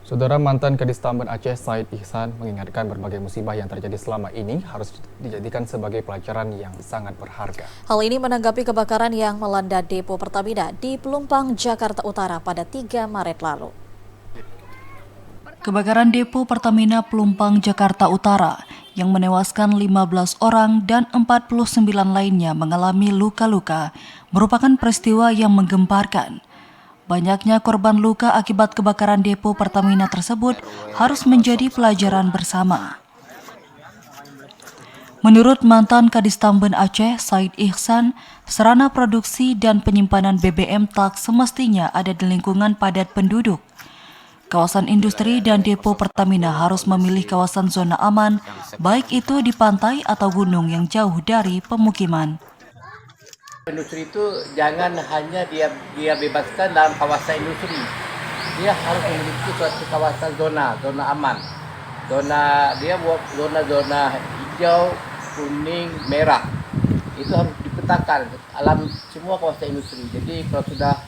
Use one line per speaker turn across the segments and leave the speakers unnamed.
Saudara, mantan Kadis Tamben Aceh Said Ihsan mengingatkan berbagai musibah yang terjadi selama ini harus dijadikan sebagai pelajaran yang sangat berharga.
Hal ini menanggapi kebakaran yang melanda depo Pertamina di Pelumpang, Jakarta Utara pada 3 Maret lalu.
Kebakaran depo Pertamina Pelumpang, Jakarta Utara yang menewaskan 15 orang dan 49 lainnya mengalami luka-luka merupakan peristiwa yang menggemparkan. Banyaknya korban luka akibat kebakaran depo Pertamina tersebut harus menjadi pelajaran bersama. Menurut mantan Kadis Tamben Aceh, Said Ihsan, sarana produksi dan penyimpanan BBM tak semestinya ada di lingkungan padat penduduk. Kawasan industri dan depo Pertamina harus memilih kawasan zona aman, baik itu di pantai atau gunung yang jauh dari pemukiman.
Industri itu jangan hanya dia bebaskan dalam kawasan industri. Dia harus memiliki suatu kawasan zona aman. Dia buat zona hijau, kuning, merah. Itu harus dipetakan alam semua kawasan industri. Jadi kalau sudah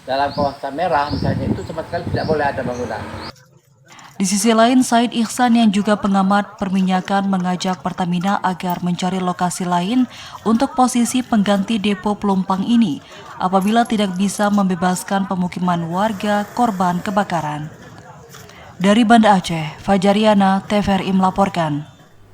dalam kawasan merah misalnya itu sama sekali tidak boleh ada bangunan.
Di sisi lain, Said Ihsan yang juga pengamat perminyakan mengajak Pertamina agar mencari lokasi lain untuk posisi pengganti depo Pelumpang ini apabila tidak bisa membebaskan pemukiman warga korban kebakaran. Dari Banda Aceh, Fajariana, TVRI melaporkan.